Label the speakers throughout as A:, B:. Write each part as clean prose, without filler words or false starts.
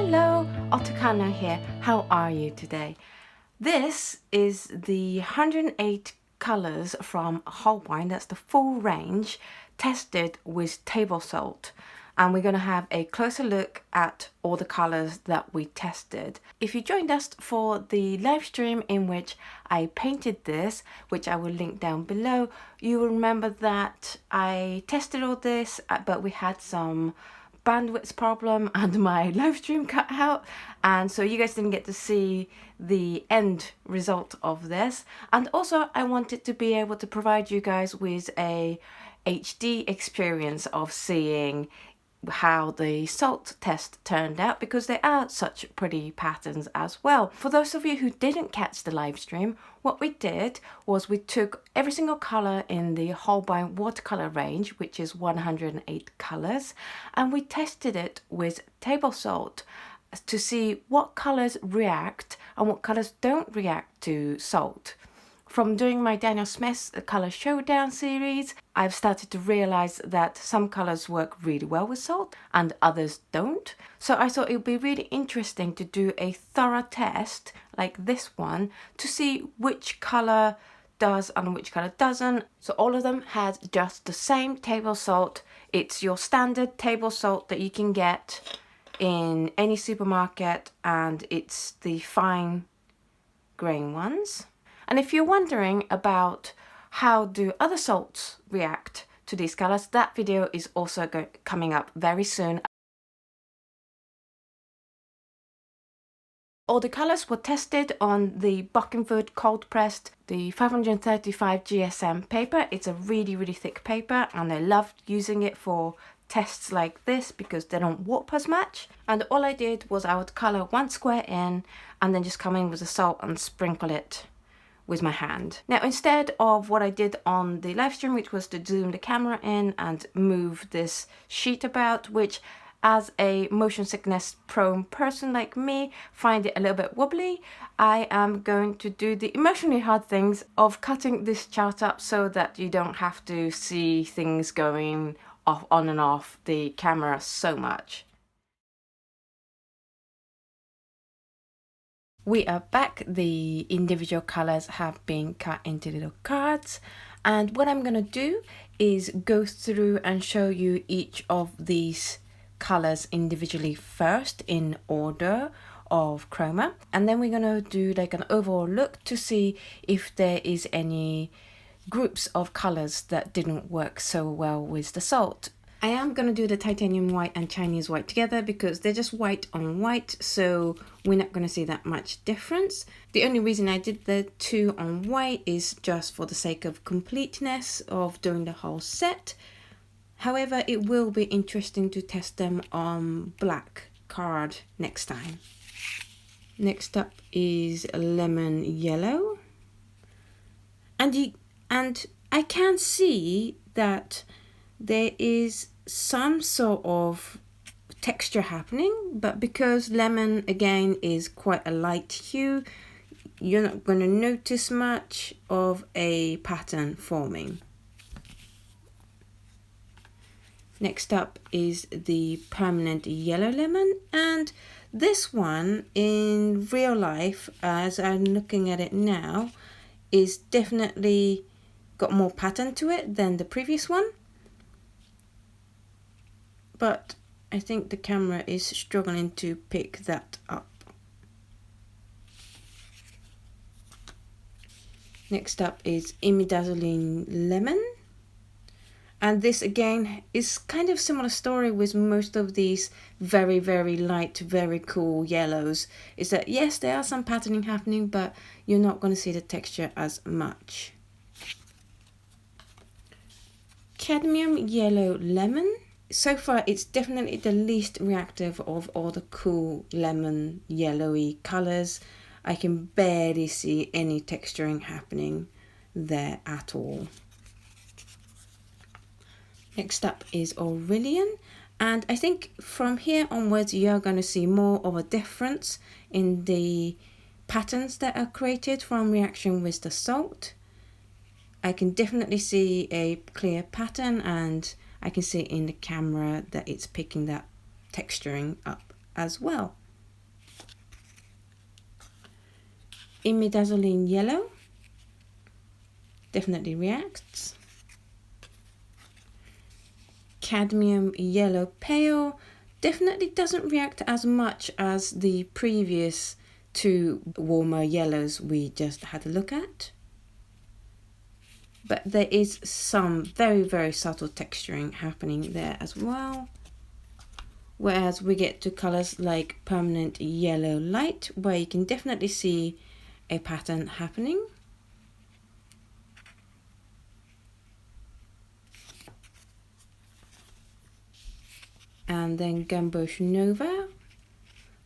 A: Hello, Kano here. How are you today? This is the 108 colors from Holbein. That's the full range tested with table salt. And we're going to have a closer look at all the colors that we tested. If you joined us for the live stream in which I painted this, which I will link down below, you will remember that I tested all this, but we had some bandwidth problem and my live stream cut out, and so you guys didn't get to see the end result of this. And also I wanted to be able to provide you guys with a HD experience of seeing how the salt test turned out, because they are such pretty patterns as well. For those of you who didn't catch the live stream, what we did was we took every single color in the Holbein watercolor range, which is 108 colors, and we tested it with table salt to see what colors react and what colors don't react to salt. From doing my Daniel Smith's Color Showdown series, I've started to realize that some colors work really well with salt and others don't. So I thought it would be really interesting to do a thorough test like this one to see which color does and which color doesn't. So all of them had just the same table salt. It's your standard table salt that you can get in any supermarket, and it's the fine grain ones. And if you're wondering about how do other salts react to these colors, that video is also coming up very soon. All the colors were tested on the Buckenwood cold pressed, the 535 GSM paper. It's a really thick paper, and I loved using it for tests like this because they don't warp as much. And all I did was I would color one square in and then just come in with the salt and sprinkle it with my hand. Now, instead of what I did on the live stream, which was to zoom the camera in and move this sheet about, which as a motion sickness prone person like me find it a little bit wobbly, I am going to do the emotionally hard things of cutting this chart up so that you don't have to see things going off on and off the camera so much. We are back. The individual colors have been cut into little cards, and what I'm going to do is go through and show you each of these colors individually first in order of chroma, and then we're going to do like an overall look to see if there is any groups of colors that didn't work so well with the salt. I am going to do the titanium white and Chinese white together because they're just white on white, so we're not going to see that much difference. The only reason I did the two on white is just for the sake of completeness of doing the whole set. However, it will be interesting to test them on black card next time. Next up is lemon yellow. And I can see that there is some sort of texture happening, but because lemon again is quite a light hue, you're not going to notice much of a pattern forming. Next up is the permanent yellow lemon, and this one in real life, as I'm looking at it now, is definitely got more pattern to it than the previous one. But I think the camera is struggling to pick that up. Next up is imidazoline lemon. And this again is kind of similar story with most of these very light, very cool yellows. Is that yes, there are some patterning happening, but you're not going to see the texture as much. Cadmium yellow lemon. So far, it's definitely the least reactive of all the cool lemon yellowy colors. I can barely see any texturing happening there at all. Next up is Aurelian, and I think from here onwards you're going to see more of a difference in the patterns that are created from reaction with the salt. I can definitely see a clear pattern, and I can see in the camera that it's picking that texturing up as well. imidazoline yellow definitely reacts. Cadmium yellow pale definitely doesn't react as much as the previous two warmer yellows we just had a look at. But there is some very subtle texturing happening there as well. Whereas we get to colors like permanent yellow light, where you can definitely see a pattern happening. And then Gamboge Nova.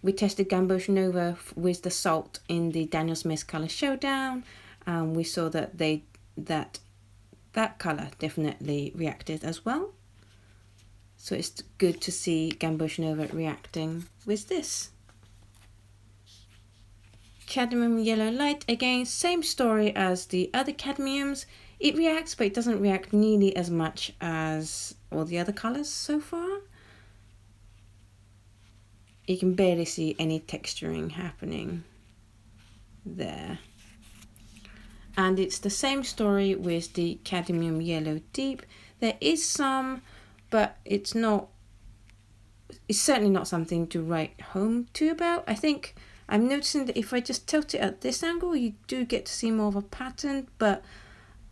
A: We tested Gamboge Nova with the salt in the Daniel Smith Color Showdown, and we saw that that color definitely reacted as well. So it's good to see Gamboge Nova reacting with this. Cadmium yellow light, again, same story as the other cadmiums. It reacts, but it doesn't react nearly as much as all the other colors so far. You can barely see any texturing happening there. And it's the same story with the cadmium yellow deep. There is some, but it's certainly not something to write home to about. I think I'm noticing that if I just tilt it at this angle, you do get to see more of a pattern, but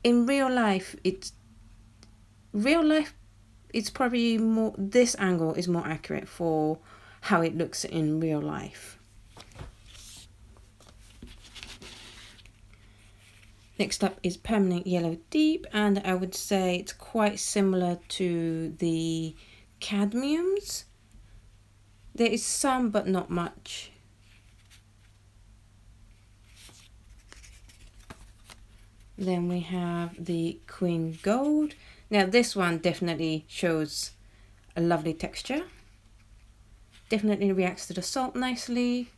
A: in real life it's probably more, this angle is more accurate for how it looks in real life. Next up is permanent yellow deep, and I would say it's quite similar to the cadmiums. There is some, but not much. Then we have the Queen Gold. Now this one definitely shows a lovely texture. Definitely reacts to the salt nicely.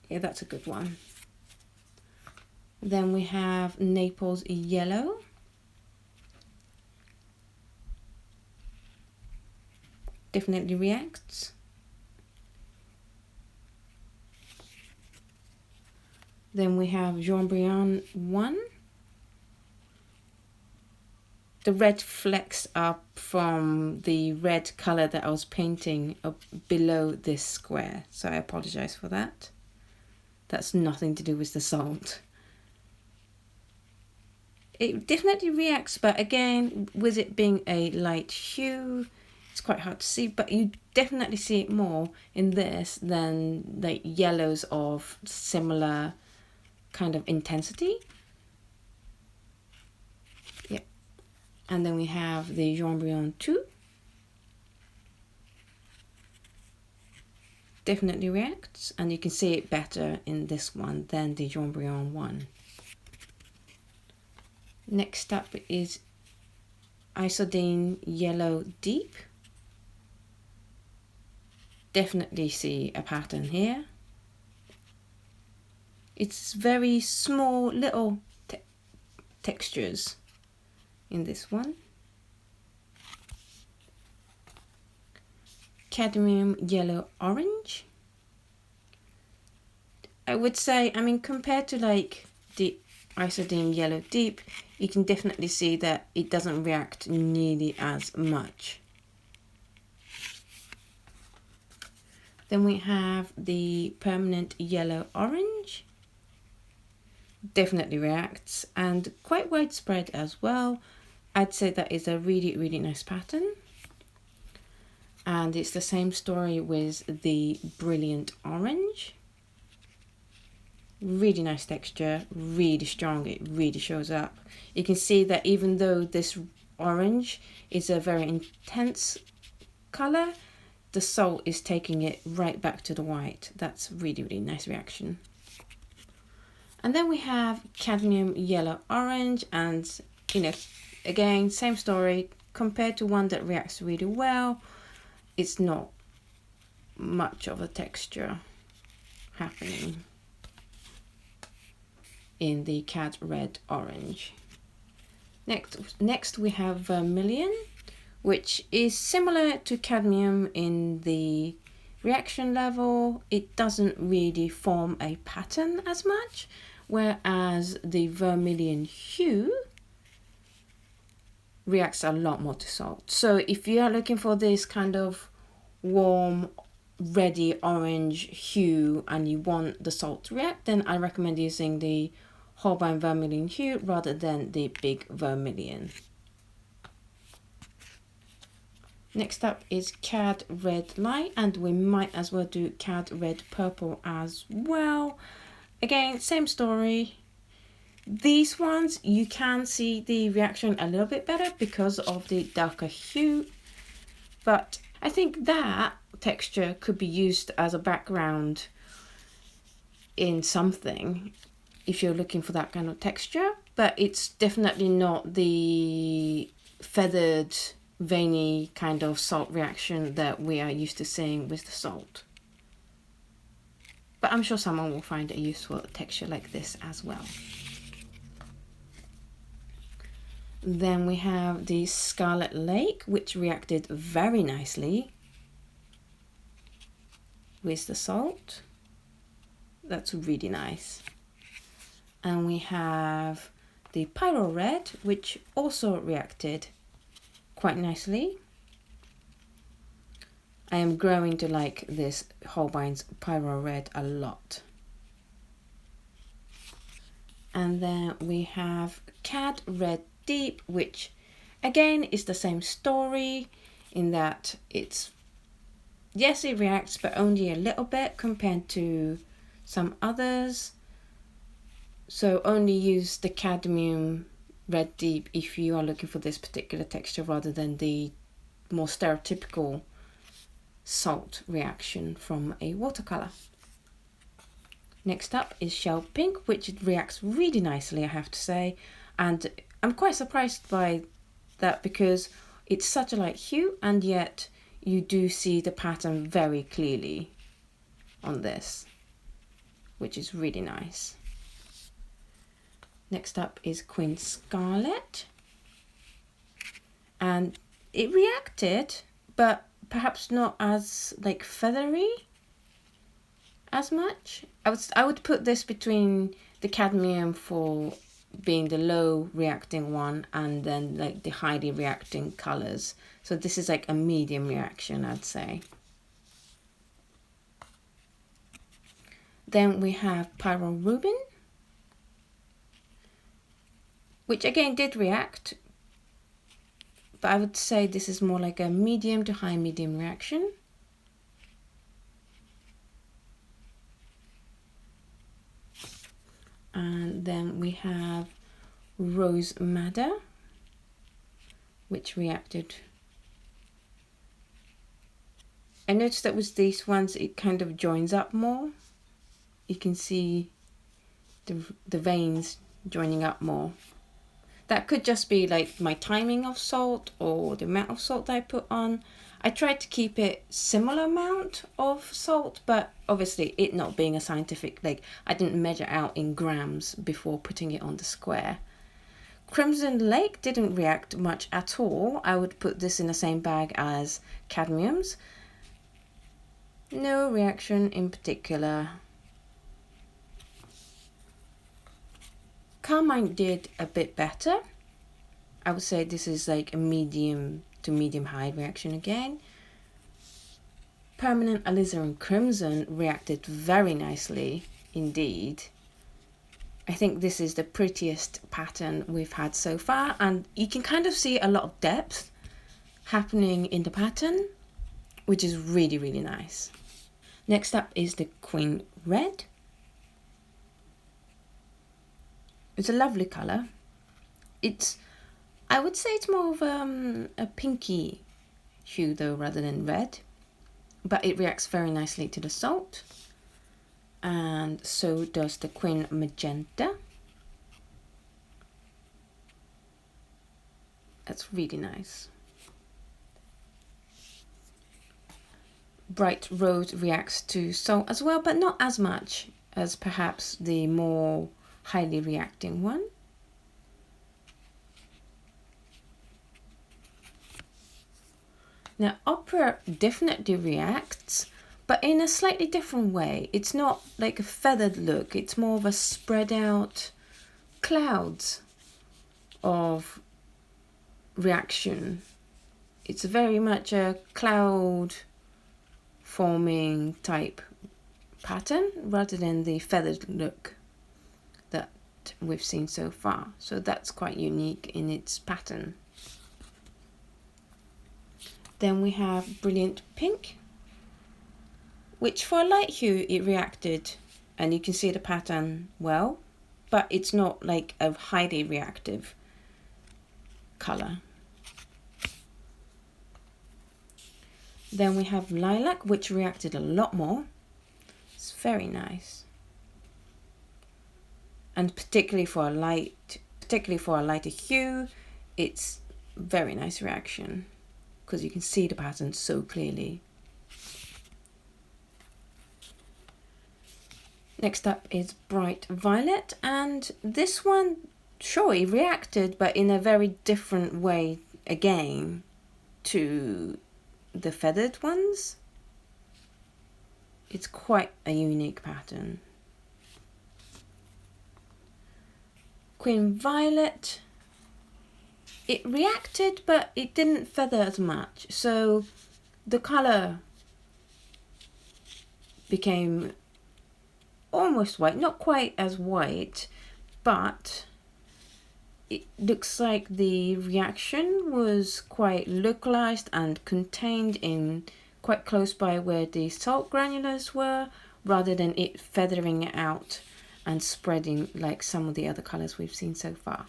A: Yeah, that's a good one. Then we have Naples Yellow. Definitely reacts. Then we have Jean-Brion 1. The red flecks up from the red color that I was painting up below this square, so I apologize for that. That's nothing to do with the salt. It definitely reacts, but again, with it being a light hue, it's quite hard to see, but you definitely see it more in this than the yellows of similar kind of intensity. Yep. And then we have the Jean-Brion 2. Definitely reacts, and you can see it better in this one than the Jean-Brion 1. Next up is Isodine Yellow Deep. Definitely see a pattern here. It's very small little textures in this one. Cadmium Yellow Orange. I would say, I mean, compared to like the Isodine Yellow Deep, you can definitely see that it doesn't react nearly as much. Then we have the Permanent Yellow Orange. Definitely reacts, and quite widespread as well. I'd say that is a really nice pattern. And it's the same story with the Brilliant Orange. Really nice texture, really strong, it really shows up. You can see that even though this orange is a very intense color, the salt is taking it right back to the white. That's really nice reaction. And then we have Cadmium Yellow Orange, and you know, again, same story. Compared to one that reacts really well, it's not much of a texture happening in the Cad Red Orange. Next we have Vermilion, which is similar to cadmium in the reaction level, it doesn't really form a pattern as much, whereas the vermilion hue reacts a lot more to salt. So if you are looking for this kind of warm, reddy orange hue and you want the salt to react, then I recommend using the Holbein vermilion hue rather than the big vermilion. Next up is Cad Red Light, and we might as well do Cad Red Purple as well. Again, same story. These ones, you can see the reaction a little bit better because of the darker hue, but I think that texture could be used as a background in something if you're looking for that kind of texture, but it's definitely not the feathered, veiny kind of salt reaction that we are used to seeing with the salt. But I'm sure someone will find a useful texture like this as well. Then we have the Scarlet Lake, which reacted very nicely with the salt. That's really nice. And we have the Pyro Red, which also reacted quite nicely. I am growing to like this Holbein's Pyro Red a lot. And then we have Cad Red Deep, which again is the same story in that it's, yes, it reacts, but only a little bit compared to some others. So only use the cadmium red deep if you are looking for this particular texture rather than the more stereotypical salt reaction from a watercolor. Next up is Shell Pink, which reacts really nicely, I have to say, and I'm quite surprised by that because it's such a light hue and yet you do see the pattern very clearly on this, which is really nice. Next up is Queen Scarlet, and it reacted, but perhaps not as like feathery as much. I would put this between the cadmium for being the low reacting one and then like the highly reacting colors. So this is like a medium reaction, I'd say. Then we have Pyro Rubin, which again did react, but I would say this is more like a medium to high medium reaction. And then we have Rose Madder, which reacted. I noticed that with these ones it kind of joins up more. You can see the veins joining up more. That could just be like my timing of salt or the amount of salt that I put on. I tried to keep it similar amount of salt, but obviously it not being a scientific, like I didn't measure out in grams before putting it on the square. Crimson Lake didn't react much at all. I would put this in the same bag as cadmiums. No reaction in particular. Carmine did a bit better. I would say this is like a medium to medium high reaction again. Permanent Alizarin Crimson reacted very nicely indeed. I think this is the prettiest pattern we've had so far, and you can kind of see a lot of depth happening in the pattern, which is really, really nice. Next up is the Queen Red. It's a lovely color. I would say it's more of a pinky hue though, rather than red, but it reacts very nicely to the salt, and so does the Queen Magenta. That's really nice. Bright Rose reacts to salt as well, but not as much as perhaps the more highly reacting one. Now Opera definitely reacts, but in a slightly different way. It's not like a feathered look, it's more of a spread out clouds of reaction. It's very much a cloud forming type pattern rather than the feathered look that we've seen so far. So that's quite unique in its pattern. Then we have Brilliant Pink, which for a light hue it reacted, and you can see the pattern well, but it's not like a highly reactive color. Then we have Lilac, which reacted a lot more. It's very nice, and particularly for a lighter hue, it's very nice reaction because you can see the pattern so clearly. Next up is Bright Violet, and this one, sure, it reacted, but in a very different way again to the feathered ones. It's quite a unique pattern. Queen Violet, it reacted, but it didn't feather as much, so the color became almost white, not quite as white, but it looks like the reaction was quite localized and contained in quite close by where the salt granulars were, rather than it feathering out and spreading like some of the other colors we've seen so far.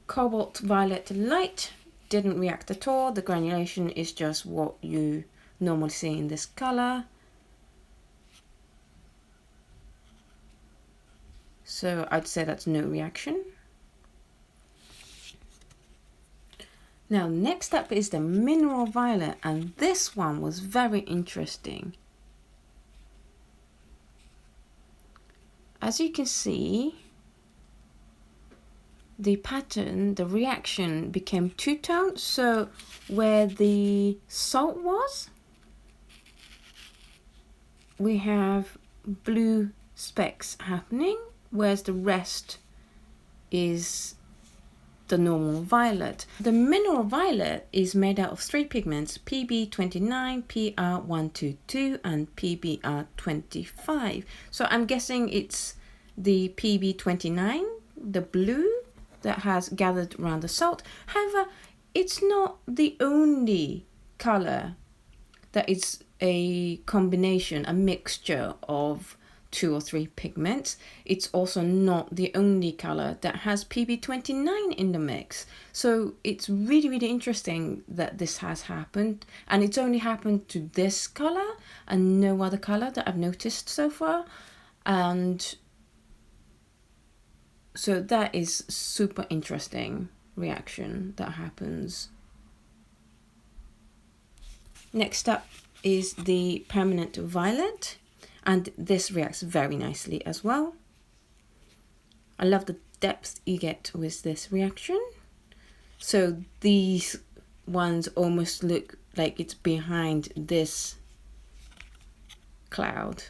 A: Cobalt Violet Light didn't react at all. The granulation is just what you normally see in this color. So I'd say that's no reaction. Now next up is the Mineral Violet, and this one was very interesting. As you can see, the pattern, the reaction became two-tone, so where the salt was, we have blue specks happening, whereas the rest is the normal violet. The Mineral Violet is made out of three pigments: PB29, PR122 and PBR25. So I'm guessing it's the PB29, the blue that has gathered around the salt. However, it's not the only color that is a combination, a mixture of 2 or 3 pigments. It's also not the only color that has PB29 in the mix. So it's really, really interesting that this has happened, and it's only happened to this color and no other color that I've noticed so far. And so that is super interesting reaction that happens. Next up is the Permanent Violet, and this reacts very nicely as well. I love the depth you get with this reaction. So these ones almost look like it's behind this cloud.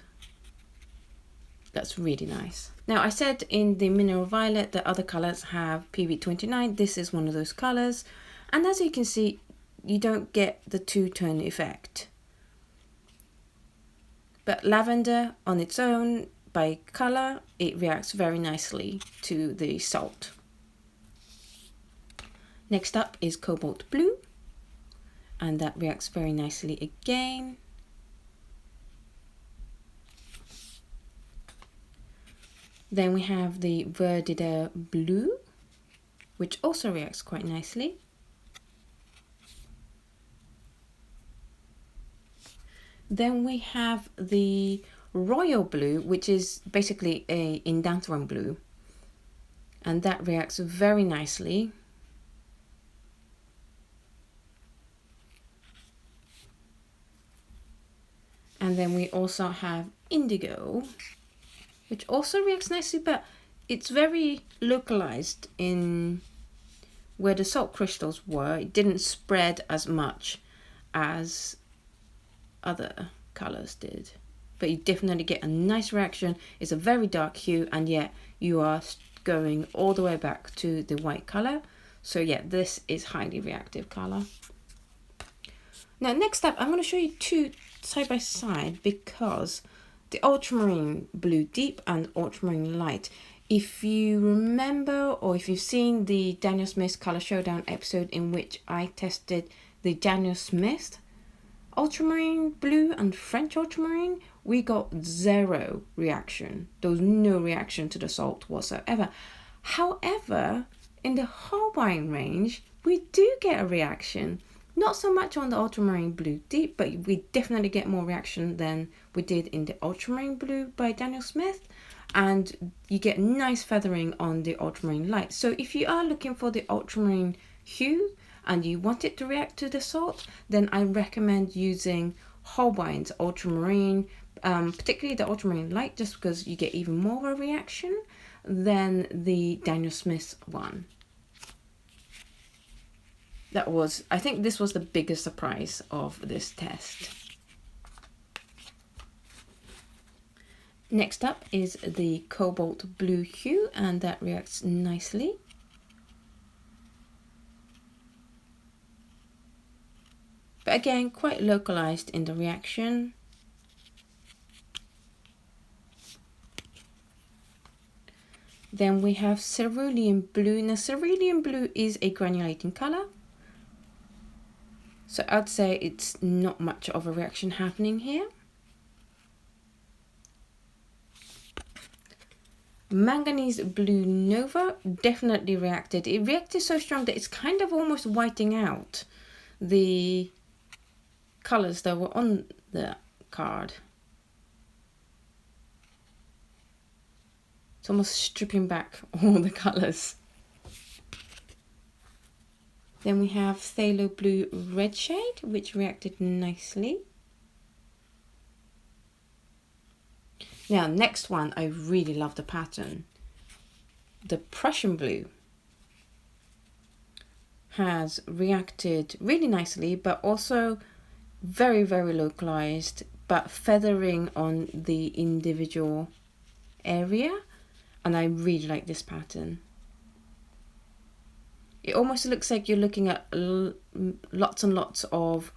A: That's really nice. Now I said in the Mineral Violet that other colors have PB29. This is one of those colors, and as you can see, you don't get the two-tone effect. But lavender on its own, by color, it reacts very nicely to the salt. Next up is Cobalt Blue, and that reacts very nicely again. Then we have the Verditer Blue, which also reacts quite nicely. Then we have the Royal Blue, which is basically a Indanthrone blue, and that reacts very nicely. And then we also have Indigo, which also reacts nicely, but it's very localized in where the salt crystals were. It didn't spread as much as other colors did, but you definitely get a nice reaction. It's a very dark hue, and yet you are going all the way back to the white color. So yeah, this is highly reactive color. Now next up, I'm going to show you two side by side, because the ultramarine blue deep and ultramarine light, if you remember, or if you've seen the Daniel Smith Color Showdown episode in which I tested the Daniel Smith ultramarine blue and French ultramarine, we got zero reaction. There was no reaction to the salt whatsoever. However, in the Holbein range, we do get a reaction. Not so much on the ultramarine blue deep, but we definitely get more reaction than we did in the ultramarine blue by Daniel Smith. And you get nice feathering on the ultramarine light. So if you are looking for the ultramarine hue and you want it to react to the salt, then I recommend using Holbein's ultramarine, particularly the ultramarine light, just because you get even more of a reaction than the Daniel Smith one. I think this was the biggest surprise of this test. Next up is the cobalt blue hue, and that reacts nicely. But again, quite localized in the reaction. Then we have cerulean blue. Now cerulean blue is a granulating color, so I'd say it's not much of a reaction happening here. Manganese blue nova definitely reacted. It reacted so strong that it's kind of almost whiting out the colors that were on the card. It's almost stripping back all the colors. Then we have phthalo blue red shade, which reacted nicely. Now, next one, I really love the pattern. The Prussian blue has reacted really nicely, but also very, very localized, but feathering on the individual area. And I really like this pattern. It almost looks like you're looking at lots and lots of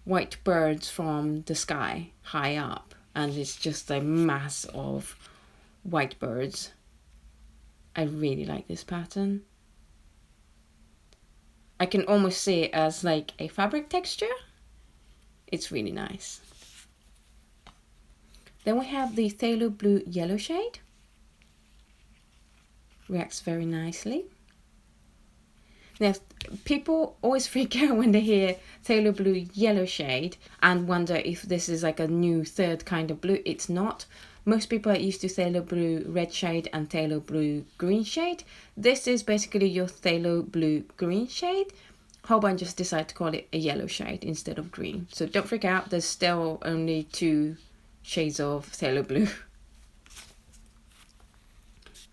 A: white birds from the sky high up, and it's just a mass of white birds. I really like this pattern. I can almost see it as like a fabric texture. It's really nice. Then we have the phthalo blue yellow shade. Reacts very nicely. Now, people always freak out when they hear phthalo blue yellow shade and wonder if this is like a new third kind of blue. It's not. Most people are used to phthalo blue red shade and phthalo blue green shade. This is basically your phthalo blue green shade. Holbein just decided to call it a yellow shade instead of green. So don't freak out, there's still only 2 shades of phthalo blue.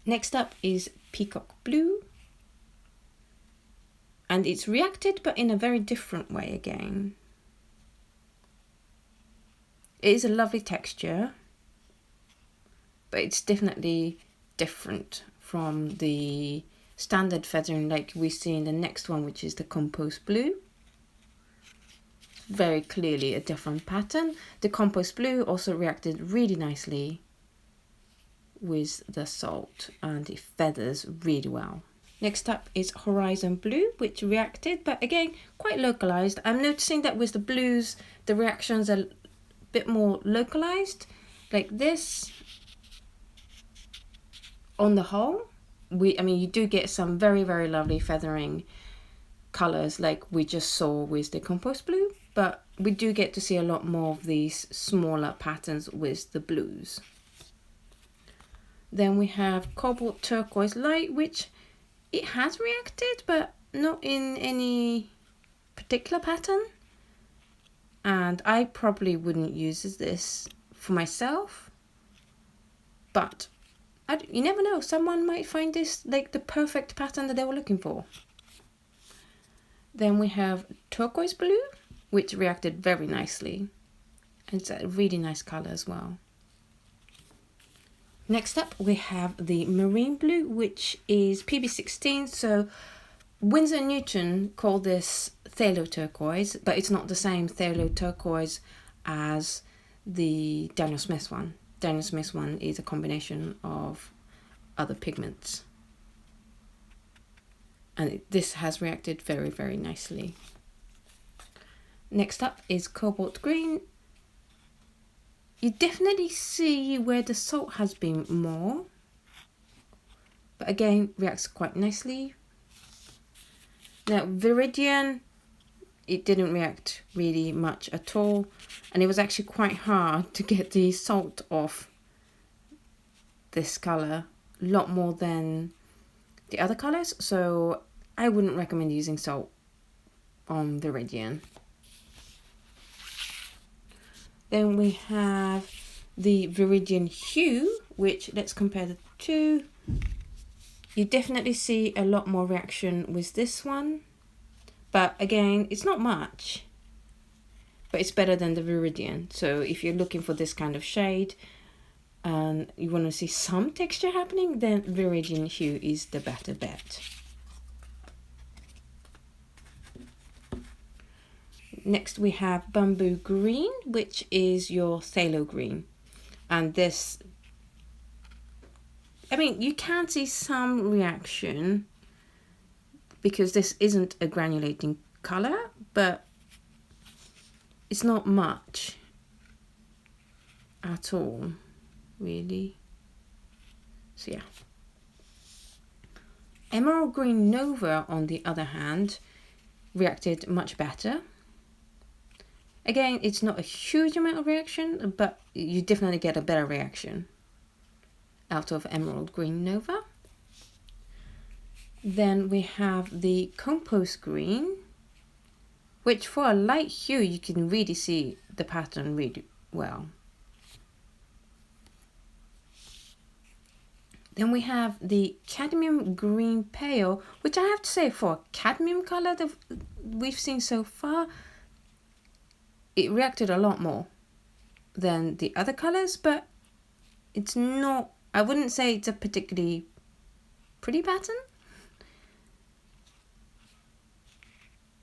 A: Next up is peacock blue. And it's reacted, but in a very different way again. It is a lovely texture, but it's definitely different from the standard feathering like we see in the next one, which is the compost blue. Very clearly a different pattern. The compost blue also reacted really nicely with the salt, and it feathers really well. Next up is horizon blue, which reacted, but again, quite localized. I'm noticing that with the blues, the reactions are a bit more localized. Like this, on the whole, you do get some very, very lovely feathering colors like we just saw with the compost blue, but we do get to see a lot more of these smaller patterns with the blues. Then we have cobalt turquoise light, which it has reacted, but not in any particular pattern. And I probably wouldn't use this for myself, but you never know, someone might find this like the perfect pattern that they were looking for. Then we have turquoise blue, which reacted very nicely. It's a really nice color as well. Next up, we have the marine blue, which is PB16. So Winsor & Newton called this phthalo turquoise, but it's not the same phthalo turquoise as the Daniel Smith one. Daniel Smith one is a combination of other pigments. And this has reacted very, very nicely. Next up is cobalt green. You definitely see where the salt has been more, but again, reacts quite nicely. Now, Viridian, it didn't react really much at all, and it was actually quite hard to get the salt off this color, a lot more than the other colors, so I wouldn't recommend using salt on Viridian. Then we have the Viridian Hue, which, let's compare the two. You definitely see a lot more reaction with this one. But again, it's not much. But it's better than the Viridian. So if you're looking for this kind of shade and you want to see some texture happening, then Viridian Hue is the better bet. Next we have Bamboo Green, which is your phthalo green. And this, I mean, you can see some reaction because this isn't a granulating color, but it's not much at all, really. So yeah. Emerald Green Nova, on the other hand, reacted much better. Again, it's not a huge amount of reaction, but you definitely get a better reaction out of Emerald Green Nova. Then we have the Compost Green, which for a light hue, you can really see the pattern really well. Then we have the Cadmium Green Pale, which I have to say, for a cadmium color that we've seen so far, it reacted a lot more than the other colors, but it's not, I wouldn't say it's a particularly pretty pattern.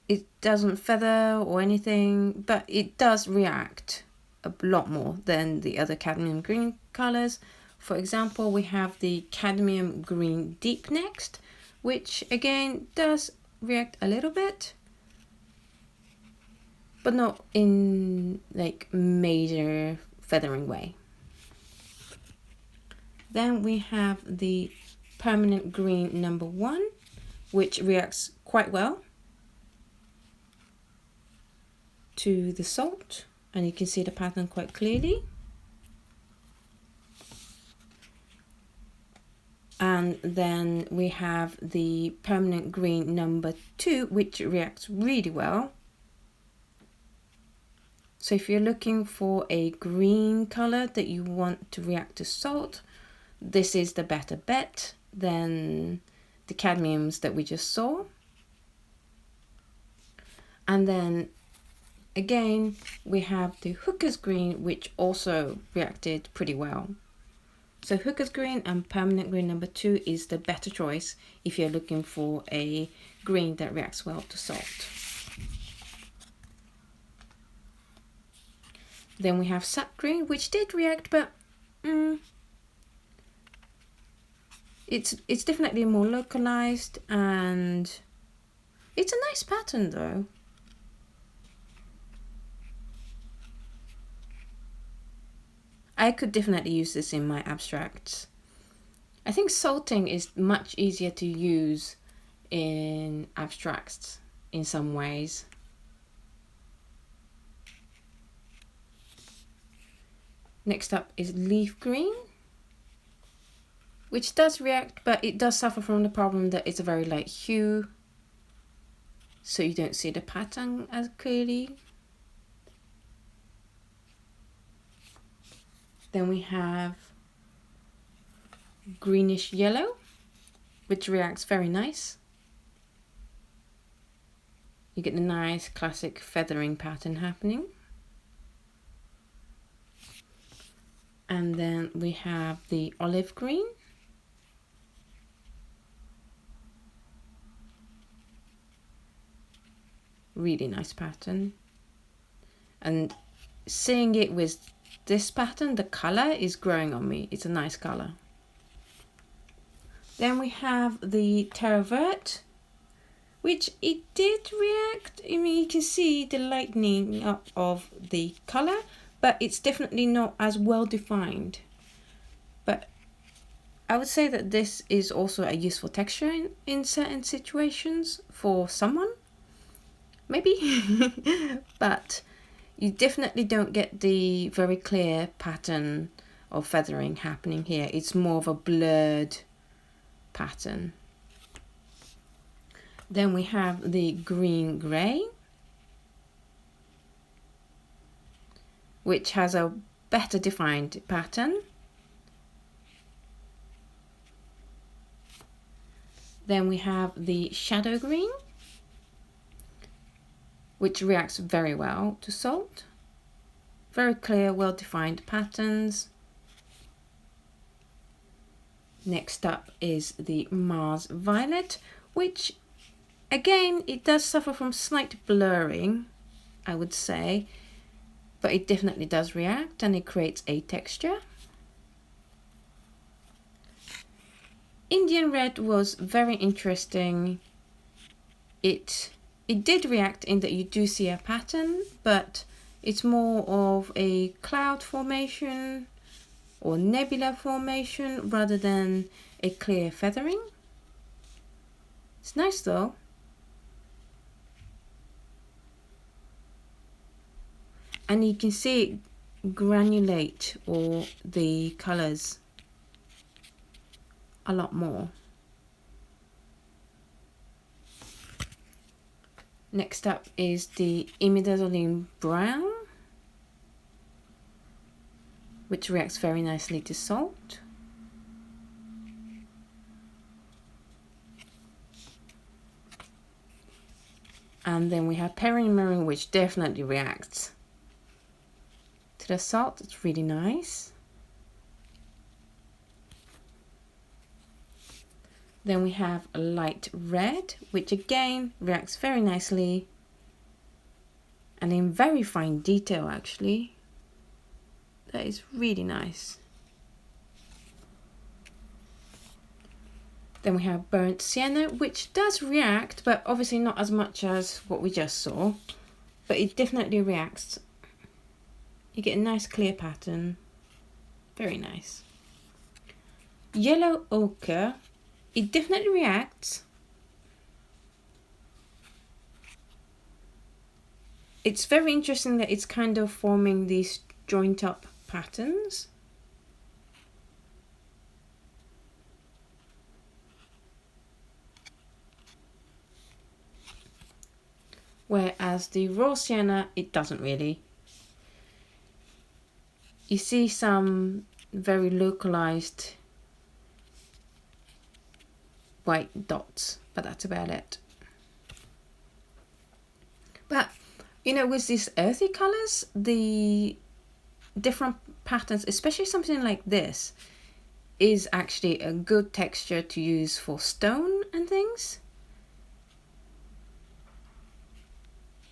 A: It doesn't feather or anything, but it does react a lot more than the other cadmium green colors. For example, we have the Cadmium Green Deep next, which again does react a little bit, but not in like major feathering way. Then we have the Permanent Green number 1, which reacts quite well to the salt, and you can see the pattern quite clearly. And then we have the Permanent Green number 2, which reacts really well. So if you're looking for a green color that you want to react to salt, this is the better bet than the cadmiums that we just saw. And then again, we have the Hooker's Green, which also reacted pretty well. So Hooker's Green and Permanent Green number 2 is the better choice if you're looking for a green that reacts well to salt. Then we have Sap Green, which did react, but it's definitely more localized, and it's a nice pattern though. I could definitely use this in my abstracts. I think salting is much easier to use in abstracts in some ways. Next up is Leaf Green, which does react, but it does suffer from the problem that it's a very light hue, so you don't see the pattern as clearly. Then we have Greenish Yellow, which reacts very nice. You get the nice classic feathering pattern happening. And then we have the olive green. Really nice pattern. And seeing it with this pattern, the color is growing on me. It's a nice color. Then we have the terre verte, which it did react. I mean, you can see the lightening up of the color, but it's definitely not as well defined. But I would say that this is also a useful texture in certain situations for someone, maybe. But you definitely don't get the very clear pattern of feathering happening here. It's more of a blurred pattern. Then we have the green grey, which has a better defined pattern. Then we have the shadow green, which reacts very well to salt. Very clear, well-defined patterns. Next up is the Mars violet, which again, it does suffer from slight blurring, I would say, but it definitely does react and it creates a texture. Indian red was very interesting. It did react in that you do see a pattern, but it's more of a cloud formation or nebula formation rather than a clear feathering. It's nice though. And you can see it granulate all the colors a lot more. Next up is the imidazoline brown, which reacts very nicely to salt. And then we have perimarin, which definitely reacts to the salt. It's really nice. Then we have a light red, which again reacts very nicely and in very fine detail actually. That is really nice. Then we have burnt sienna, which does react, but obviously not as much as what we just saw, but it definitely reacts. You get a nice clear pattern, very nice. Yellow ochre, it definitely reacts. It's very interesting that it's kind of forming these joint up patterns. Whereas the raw sienna, it doesn't really. You see some very localized white dots, but that's about it. But you know, with these earthy colors, the different patterns, especially something like this, is actually a good texture to use for stone and things.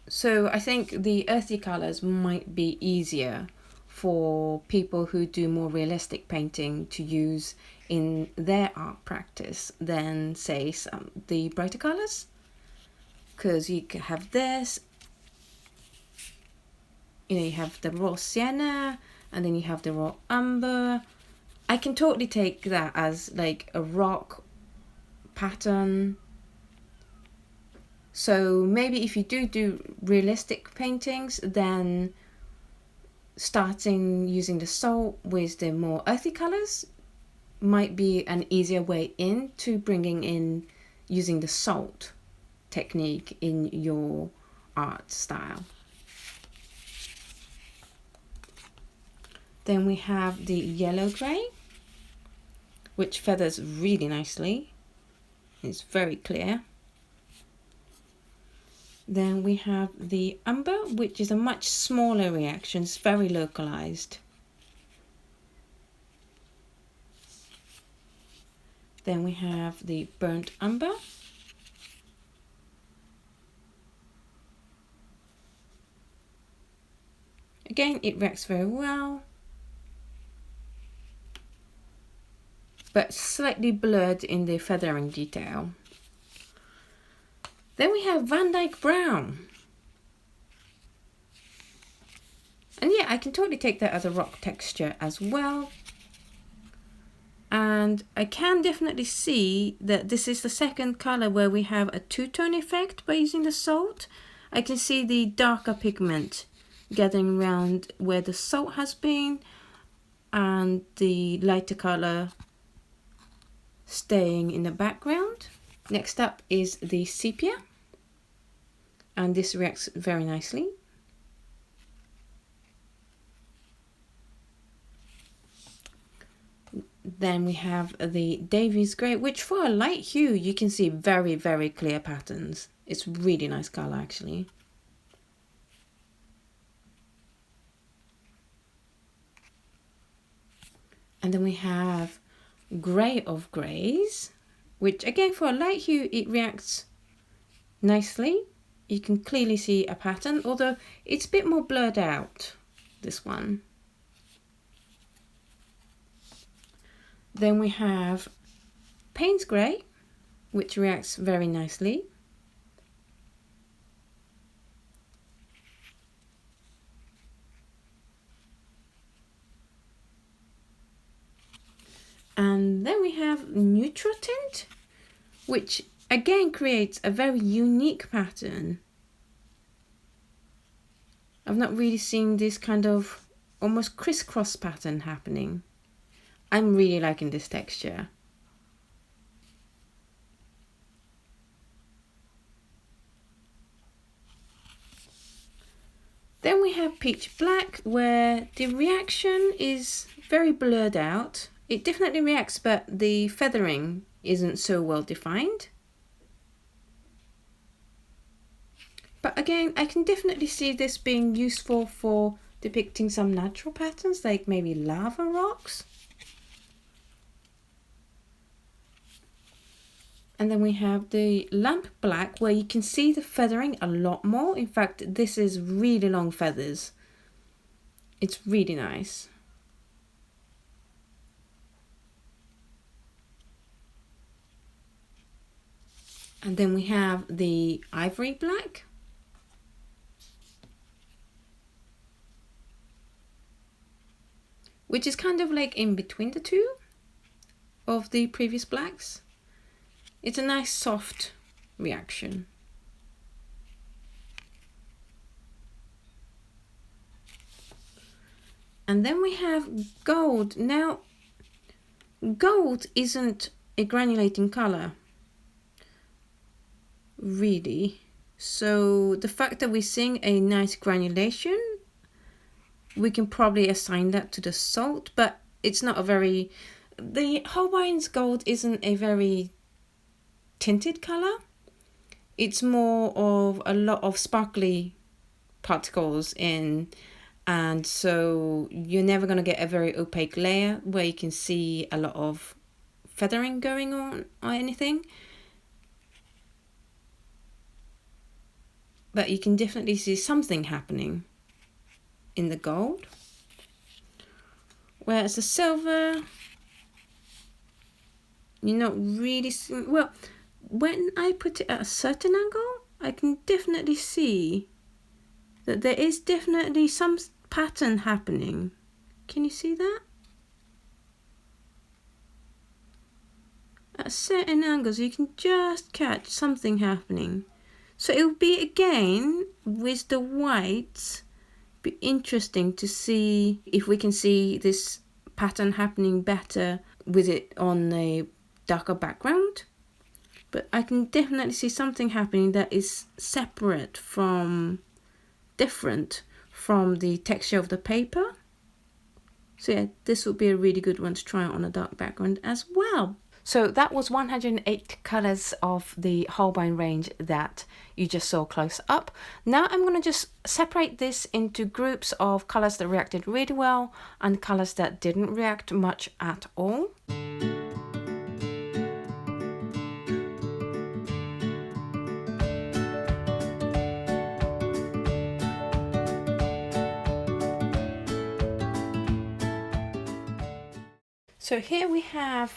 A: So I think the earthy colors might be easier for people who do more realistic painting to use in their art practice than say the brighter colors, because you can have this, you know, you have the raw sienna and then you have the raw umber. I can totally take that as like a rock pattern. So maybe if you do realistic paintings, then starting using the salt with the more earthy colors might be an easier way into bringing in using the salt technique in your art style. Then we have the yellow grey, which feathers really nicely. It's very clear. Then we have the umber, which is a much smaller reaction. It's very localized. Then we have the burnt umber. Again, it reacts very well, but slightly blurred in the feathering detail. Then we have Van Dyke Brown. And yeah, I can totally take that as a rock texture as well. And I can definitely see that this is the second color where we have a two-tone effect by using the salt. I can see the darker pigment gathering around where the salt has been and the lighter color staying in the background. Next up is the sepia, and this reacts very nicely. Then we have the Davies Grey, which for a light hue you can see very, very clear patterns. It's really nice color actually. And then we have Grey of Greys, which again for a light hue it reacts nicely. You can clearly see a pattern, although it's a bit more blurred out, this one. Then we have Payne's Grey, which reacts very nicely. And then we have Neutral Tint, which again creates a very unique pattern. I've not really seen this kind of almost crisscross pattern happening. I'm really liking this texture. Then we have Peach Black, where the reaction is very blurred out. It definitely reacts, but the feathering isn't so well defined. But again, I can definitely see this being useful for depicting some natural patterns, like maybe lava rocks. And then we have the Lamp Black, where you can see the feathering a lot more. In fact, this is really long feathers. It's really nice. And then we have the Ivory Black. Which is kind of like in between the two of the previous blacks. It's a nice soft reaction. And then we have Gold. Now, gold isn't a granulating color, really. So the fact that we're seeing a nice granulation, we can probably assign that to the salt, but it's not a very... The Holbein's Gold isn't a very tinted color. It's more of a lot of sparkly particles in, and so you're never going to get a very opaque layer where you can see a lot of feathering going on or anything. But you can definitely see something happening in the gold. Whereas the silver, you're not really seeing... Well, when I put it at a certain angle, I can definitely see that there is definitely some pattern happening. Can you see that? At certain angles, you can just catch something happening. So it will be, again, with the whites, be interesting to see if we can see this pattern happening better with it on a darker background. But I can definitely see something happening that is separate from, different from the texture of the paper. So yeah, this would be a really good one to try on a dark background as well. So that was 108 colors of the Holbein range that you just saw close up. Now I'm going to just separate this into groups of colors that reacted really well and colors that didn't react much at all. So here we have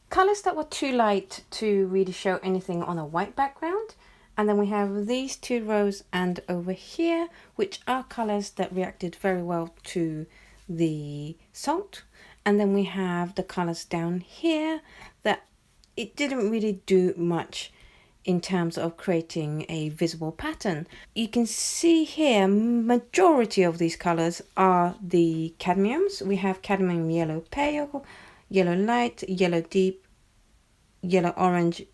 A: colors that were too light to really show anything on a white background. And then we have these two rows and over here, which are colors that reacted very well to the salt. And then we have the colors down here that it didn't really do much in terms of creating a visible pattern. You can see here, majority of these colors are the cadmiums. We have cadmium yellow pale, yellow light, yellow deep, yellow orange,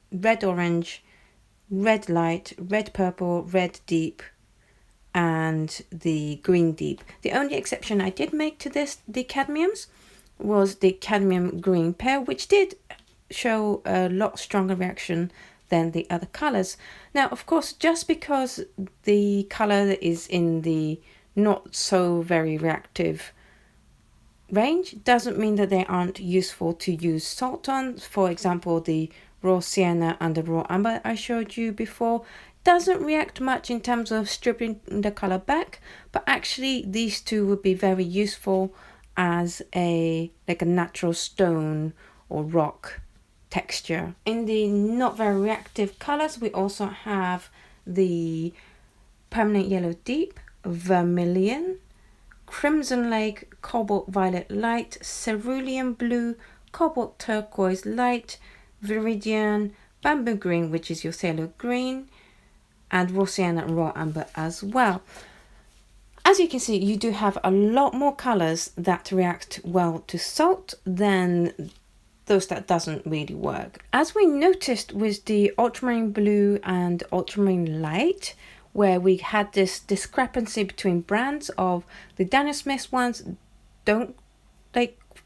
A: red light, red purple, red deep, and the green deep. The only exception I did make to this, the cadmiums, was the cadmium green pale, which did show a lot stronger reaction than the other colors. Now, of course, just because the color is in the not so very reactive range doesn't mean that they aren't useful to use salt on. For example, the raw sienna and the raw amber I showed you before doesn't react much in terms of stripping the color back, but actually these two would be very useful as a natural stone or rock texture. In the not very reactive colors, we also have the permanent yellow deep, vermilion, crimson lake, cobalt violet light, cerulean blue, cobalt turquoise light, viridian, bamboo green, which is your phthalo green, and raw sienna and raw amber as well. As you can see, you do have a lot more colors that react well to salt than those that doesn't really work. As we noticed with the ultramarine blue and ultramarine light, where we had this discrepancy between brands of the Daniel Smith ones don't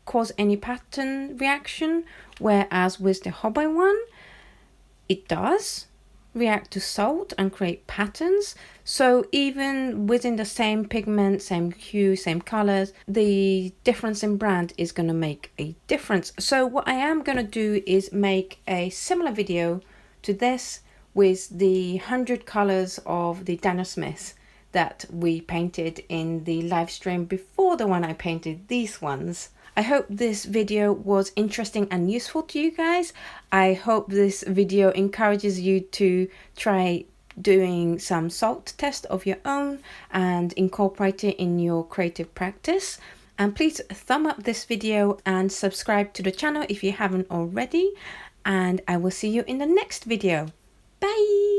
A: cause any pattern reaction, whereas with the Holbein one, it does react to salt and create patterns. So even within the same pigment, same hue, same colors, the difference in brand is going to make a difference. So what I am going to do is make a similar video to this with the 100 colors of the Daniel Smith that we painted in the live stream before the one I painted these ones. I hope this video was interesting and useful to you guys. I hope this video encourages you to try doing some salt test of your own and incorporate it in your creative practice. And please thumb up this video and subscribe to the channel if you haven't already. And I will see you in the next video. Bye!